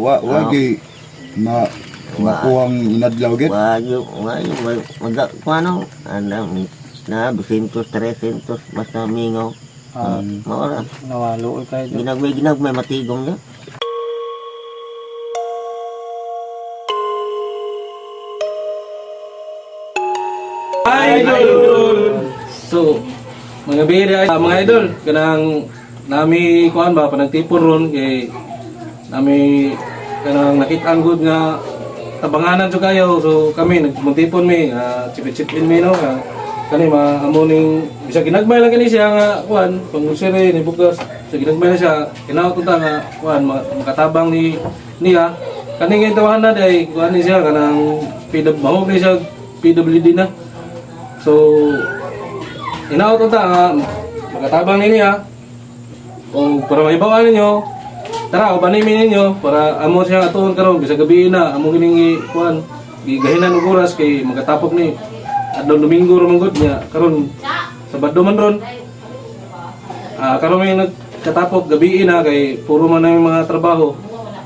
wagi makuhang inadlaw git. Wayo, ano, na 200, 300, basta mingaw. Maura. Nawalo kayo. Ginagmay matigong niya. Idol! So, mga bida, mga idol, kanang nami kuan ba panagtipon ron kay nami kanang nakit-an good nga tabanganan so kayo. So kami nagmuntipon mi, chipit-chipin mi no. Kani maamuning bisa ginagmay lang kani siya nga kuan pangusire ni bugas. So ginagmay na siya kinaot ta nga kuan makatabang ni niya. Kani nga tawanan day kuan ni siya kanang mahog ni siya PWD na. So inaot ta nga makatabang ni niya. O para maibawan ninyo, tara ubanimin ninyo para amo siya atuon karon bisa gabi na amo gining kuan gigahinan og oras kay magatapok ni adlaw Domingo ra man gud niya karon Sabado man ron. Karon may nagkatapok gabi na kay puro man na mga trabaho.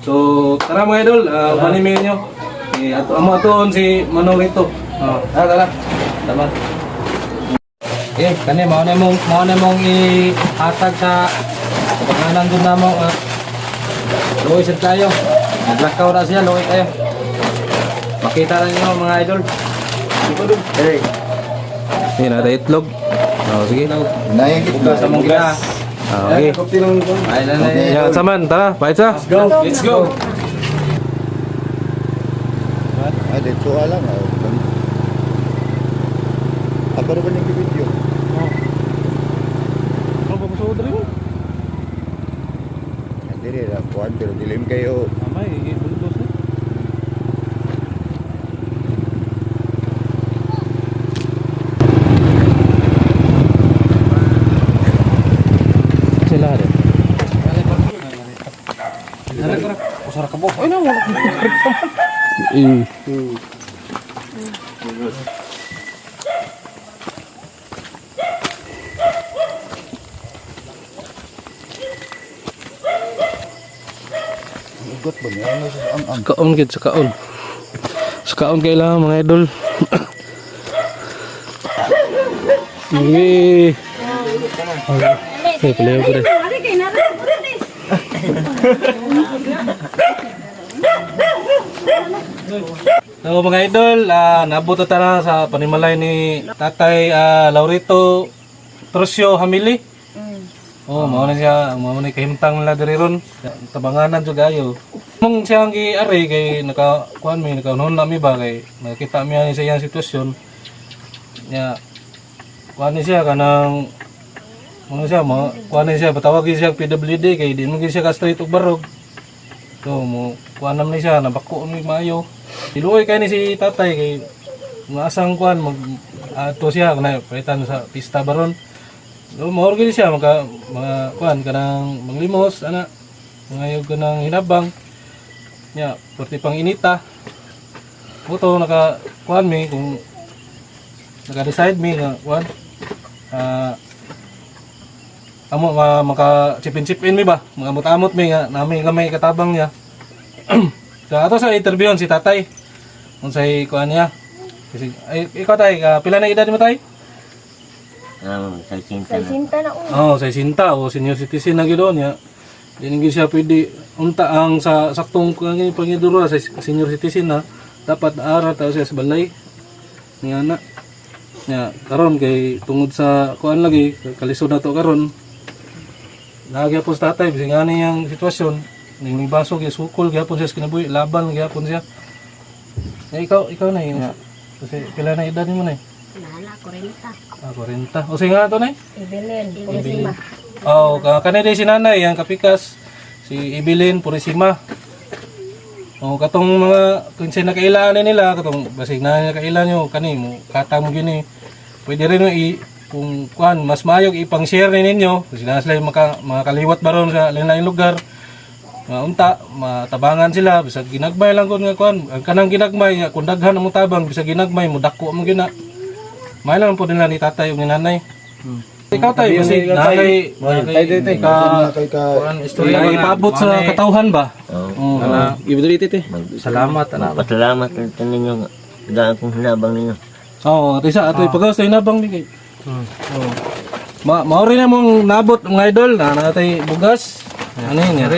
So tara mga idol, ubanimin ninyo. Amo atuon si Manorito. Tara. Tama. Kani mao na mong ihatag sa pangalan doon na mo. Loy sad tayo. Naglakaw na siya, loy tayo. Makita lang nyo mga idol. Hey. Hindi na tayo itlog. Sige. Nayang itlog Sa mong gina. Okay. Yan, saman, tara, pahit sa. Let's go. Dito alam. Apa ba ning video? Ano ba gusto ko dali mo? Dili ra kuan pero dilim kayo. Amay, ibuldos na. Sila rin. Usara ka bo. Ay na wala. Ugot ba niya? Ang Kaon gid sa kaon. Sa kaon kailangan mga idol. Palayo ko rin. So mga idol, nabot na tara sa panimalay ni Tatay Laurito Trosio Hamili. Mao na siya, mao na kahimtang nila diri ron. Tabanganan jud gayo. Mong siya ang giari kay nakakuan mi nakaunhon nami ba kay nakita mi ani sa iyang sitwasyon. Nya kuan ni siya kanang mao siya kuan ni siya patawag siya PWD kay di mo siya ka straight og barog. So mo kuan nam ni siya nabako mi maayo. Diluoy kay ni si tatay kay asang kuan mag ato siya kana palitan sa pista baron. No, maorgil siya mga kuan kanang manglimos ana mga yug kanang hinabang nya perti pang inita buto naka kuan mi kung naka-decide mi nga kuan amo maka chipin mi ba mga amot mi nga nami gamay katabang niya. So ato sa interview si tatay unsay kuan niya kasi ikaw tay pila na edad mo tay? 60 na Sa sinta o senior citizen na gidon ya. Dinigin siya pwede unta ang sa saktong pangidura sa senior citizen na dapat ara ta siya sa balay. Nga na. Nya karon kay tungod sa kuan lagi kalisod na to karon. Lagi po sa tatay bising ani yang sitwasyon ning baso kay sukol gyapon siya sa kinabuhi laban gyapon siya. Ikaw na yun. Kasi pila na edad mo na eh. Nala, 40. 40. O sige nga ito na eh. Evelyn, Purisima. Kanina si nanay, ang kapikas. Si Evelyn, Purisima. Katong mga, kung siya nakailangan nila, katong basig na nakailangan nyo, mo, kata mo gini. Pwede rin kung kuhan, mas mayog ipang-share ninyo. Kasi na sila makaliwat baron sa lain-lain lugar. Unta, matabangan sila, bisa ginagmay lang kung nga kuhan. Ang kanang ginagmay, kung daghan ang mutabang, bisa ginagmay, mudako mo gina. May lang po nila ni tatay o ni nanay. Ikaw tayo, kasi nakay istorya nga ipabot sa katauhan ba? Ibulitit eh. Salamat anak. Pasalamat ito ninyo nga. Gaan kong hinabang ninyo. Oo, tisa ato ipagawas tayo nabang ni kay. Oo. Maori na mong nabot mga idol na natay bugas. Ano yun nga?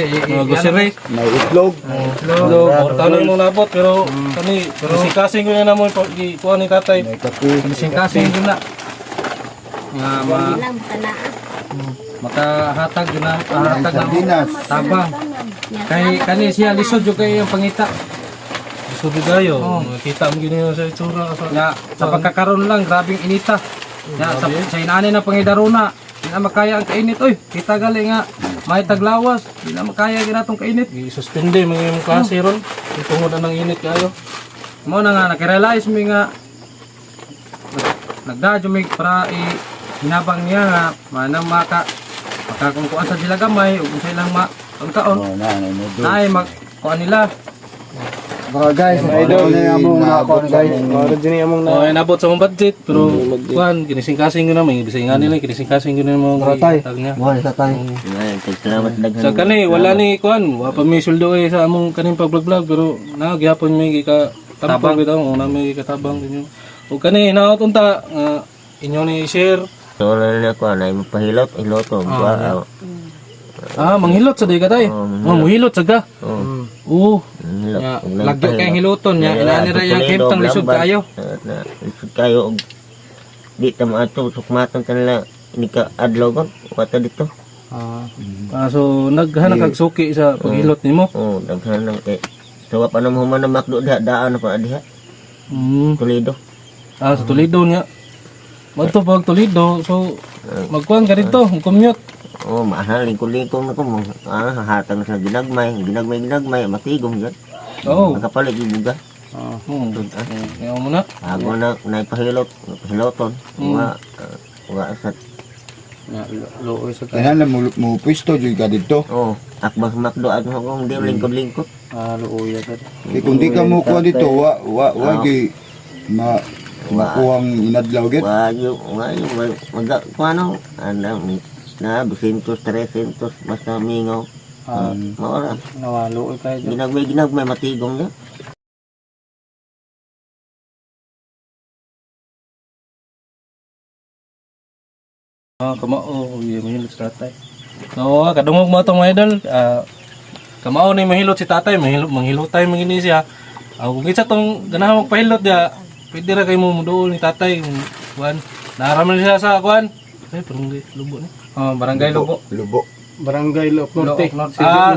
Grocery. May itlog. Hello, talo mong nabot pero kani kasing ko na namon kuha ni tatay. May kape. Kasing-kasing yun na. Nga Ilang tanaa. makahatag yun na. May Kahatag na sardinas. tabang. Kay kani siya lisod yung kayo yung pangita. So bigayo, makita mo gini sa itsura sa Nga sa pagkakaroon lang grabing inita. Nga sa inani na pangidaruna. Di na makaya ang kainit oy. Kita gali nga may taglawas. Di na makaya ginatong kainit. i-suspende mga yung klase ron. Tungod na ng init kayo. Mo na nga nakirealize mi nga nagdadyo mi para hinabang niya nga manang makakungkuan sa sila gamay ug sa ilang pagkaon. Oh, na, noodles. Nay magkuan nila. Mga guys, idol na yung among nakakon guys. Oh, nabot sa mong budget pero kuan ginising-kasing ko na may bisay nga nila ginising-kasing ko na mga itag niya. Buhay sa tayo. Salamat daghan. Sa kani wala ni kuan, wa pa may suldo sa among kaning pag-vlog pero nagyapon may ka tabang bitaw, na may katabang dinyo. Ug kani naot unta inyo ni share. So wala na ako na mapahilot, iloto. Manghilot sa di ka tay. Manghilot sa ka. Oo. Nga lagyo kay hiluton nya inani ra yang himtang lisod kayo. Lisod kayo og di ta maato sukmatan kanila ini ka adlaw kon wata dito. So naghanap kag suki sa paghilot nimo. Oh, daghan nang kay so pa na mo man na makdo diha daan na pa diha. Toledo. Sa Toledo niya. Madto pag Toledo, so magkuhan ka rito, commute. Oh, mahal lingkod-lingkod na ko mo. Hatang sa ginagmay, matigom yan. Oo. Magkapalit yung buga. Ayaw mo na. Ako na pahiloton. Wa sa Looy sa Kailan na mo pwesto dyan ka dito. oh, akbang makdo at kung di lingkod-lingkod. looy ta. Kung di ka mo kuha dito, wa gi makuhang inadlaw git. Wa yung ano, na 200, 300 basta mingaw. Maora. Nawalo kayo. Ginagmay matigom niya. Kamao, mahilot si tatay. So, kadungog mo itong mga idol. Kamao na mahilot si tatay, manghilotay mangini siya. Kung isa itong ganahan magpahilot niya, pwede ra kayo mo doon ni tatay. Kuan, naaraman siya sa kuan. Ay, parang lubo na. Barangay Lubo. Lubo. Barangay Norte.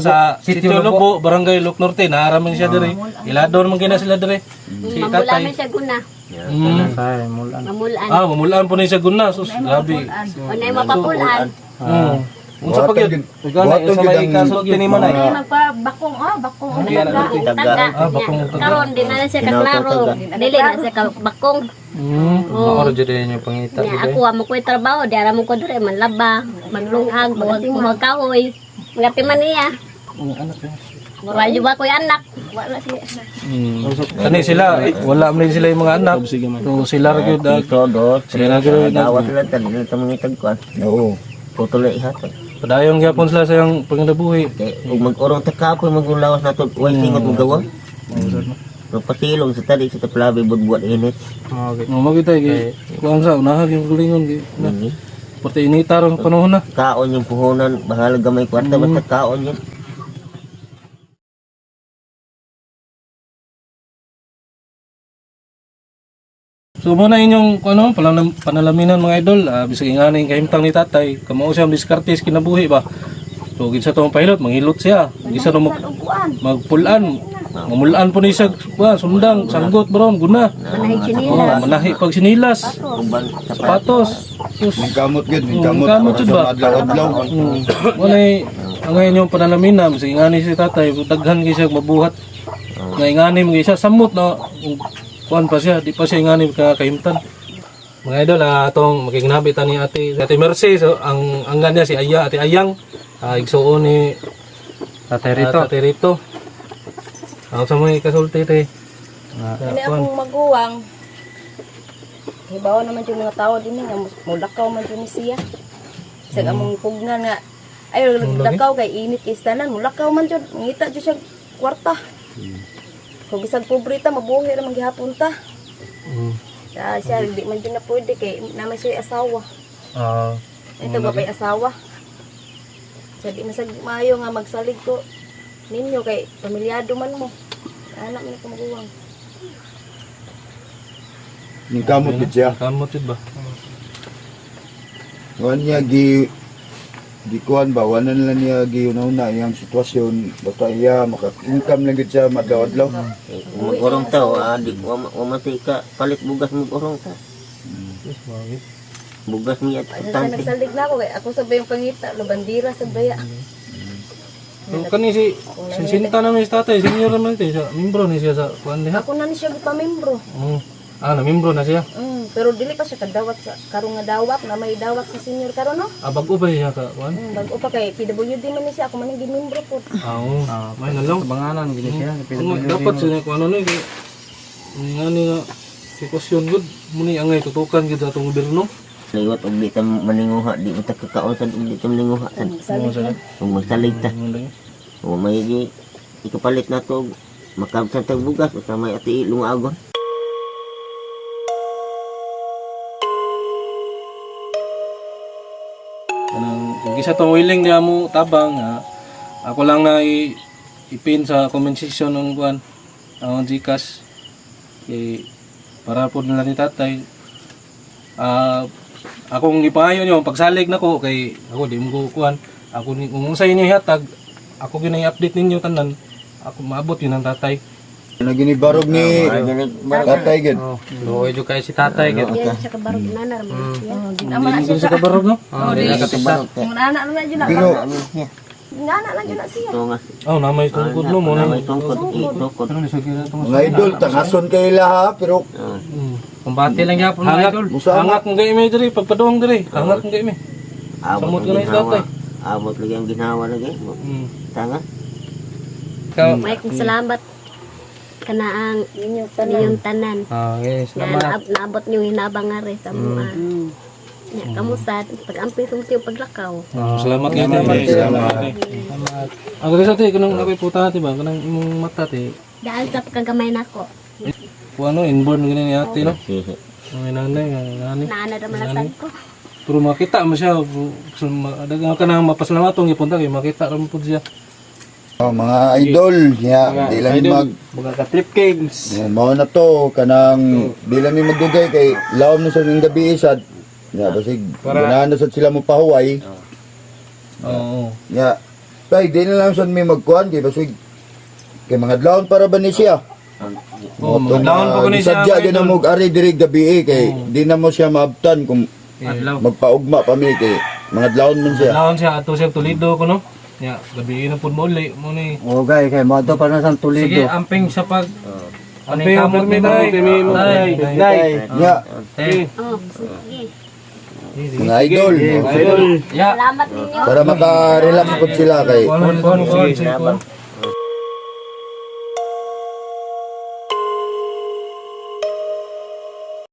Sa Sitio Lubo, Barangay Lok Norte, naaraman siya dire. Ilado naman gina sila dire. Si Mamula tatay. man siya guna. Say mulan. Mamulaan. Mamulaan po na siya guna. Sus, grabe. O na yung mapapulaan. Unsa pag yun? Ikaw sa may kasulti ni Manay. Ay, magpabakong. Bakong. Bakong Karon, di na siya kaklaro. Dili na siya kabakong. Maoro jud yung pangita. Nya ako amo ko'y trabaho, di ara mo ko dire manlaba, maglungag, buhag kahoy. Ngapi man niya. Wala ba ko'y anak? Wala siya. Kani sila, wala man sila yung mga anak. So sila ra gyud Todo. sila ra gyud Dawat lang tan dito mangitag kuan. Oo. Putulay hatag. padayon gyapon sila sa yang pangandabuhi. Kung mag-orong takapoy magulawas na to, way singot mo gawa. Pasilong sa tali sa taplabi buat init. Okay. Magita kay kuan sa unahan yung gulingon gi. Pati inita ron panahon na. Kaon yung puhunan, bahala gamay kwarta basta kaon yun. So muna inyong ano, panalaminan mga idol, bisag ingani kahimtang ni tatay, kamao siya diskartes kinabuhi ba. So kinsa to pahilot, manghilot siya. Gisa no magpulan. Mamulaan po ni siya, sundang, sanggot bron, guna. Manahi pag sinilas. Uban Sapatos. Sus. Mingkamot gid, Mingkamot jud ba? Adlaw-adlaw. Wala ang ngayon yung panalaminan, bisag ingani si tatay, daghan kay siya mabuhat. Nga ingani mo siya samot na kuan pa siya, di pa siya ingani kahimtan. Mga idol, atong makikinabitan ni Ate Mercy, so ang anggan niya si Ate Ayang, igsuon ni Tatay Rito. Ate Rito. Ako sa mga kasulti te. Kani akong maguwang. Hibaw naman yung mga tao din nga mulakaw man yun siya. Sa among pugnan nga ay lakaw kay init kay istanan mulakaw man jud ngita jud siya kwarta. Kung bisag pobrita, mabuhi naman gihapon ta. Mm. Siya, hindi man dyan na pwede kay naman siya asawa. Ah, Ito ba pa'y asawa? Siya di masag maayo nga magsalig ko ninyo kay pamilyado man mo. Anak mo na kumukuwang. Ning kamot gid siya. kamot yun ba? Wan niya di kuan ba wala na lang niya giuna-una iyang sitwasyon basta iya maka-income lang gid siya madlaw-adlaw. Mag-urong tao, di wa mati ka palit bugas mo urong ta. Bugas niya Ay, siya importante. nagsalig na ako kay ako sabay yung pangita, labandira sa baya. So, kani si Sinta naman si tatay, senior naman ito, siya, membro ni siya sa kuan diha. Ako na ni siya pamembro. Na membro na siya. Pero dili pa siya kadawat sa karong nga dawat na may dawat sa senior karon no. Bago ba siya ka kuan? Bago pa kay PWD man ni siya, ako man ang gimembro po. Oo. May na lang. Banganan gini siya. Dapat siya kung ano ni kay ngani nga sitwasyon gud muni angay tutukan gid sa atong gobyerno. Liwat og di ta maninguha, di ta kakaon sa di ta maninguha. Kung magsalig ta. O may ikapalit na to makabsan tag bugas o may ati lungagon. Kung isa tong willing niya mo tabang, ako lang na ipin sa comment section ng kuan ang Gcash para po nila ni tatay. Akong ipahayo niyo pagsalig nako kay ako di mo kuan. Ako ni kung sa inyo hatag, ako ginay update ninyo tanan. Ako maabot yun ang tatay. Naginibarog ni tatay gid. Luoy jud kay si tatay gid. Yan siya kabarog na na raman siya. Hindi mo sa kabarog no? Kung anak na dyan na. Pero Anak na dyan na siya. Ito nga. Namay tungkod no mo May tungkod, itukod. mga idol tangason kay laha pero Kumbati lang gyapon mga Hangat, idol. hangat mo gay diri pagpaduong diri. Hangat mo gay mi. Abot Samot ka na ang yung ginawa. tatay. Abot lagi ang ginawa lagi. Tanga. May kong salamat kanaang inyong tanan. Okay, Nga naabot niyo hinabang nga rin sa mga. Nya kamusta pag-ampi sa yung paglakaw. Salamat nga tayo. Salamat. Ang ganda sa tayo, kanang ako'y puta natin ba? Kanang imong mata tayo. Dahil sa pagkagamay nako. Kung ano, inborn ganyan ni ate, no? Sihi. Ang nanay, ang Naana naman ang ko. pero makita mo siya. Dagang ka nang mapasalamatong ipunta kayo, makita rin po siya. mga idol niya di lang mag Mga ka-trip kings. mao na to kanang di lang mi magdugay kay lawom na sa ning gabi sad. Ya basig ganahan na sad sila mo pahuway. Oo. Ya tay di na lang sad mi magkuan kay basig kay mga adlawon para ba ni siya. Oo, mga adlawon pa ko ni siya, Sadya mga gyud na mo ari diri gabi kay di na mo siya maabtan kung Adlaw. magpaugma pa mi kay mga adlawon man siya. Adlawon siya, ato siya Toledo ko, no? Ya, gabi na po mo uli. Mo ni. Okay, kay mo pa na sa Sige, Toledo. amping sa pag Amping, kamot amping, ni tay. Kami mo, tay. Day. Ya Tay. Oh, sige. mga idol Idol. Ya. Salamat ninyo. para maka-relax pud sila kay Sige.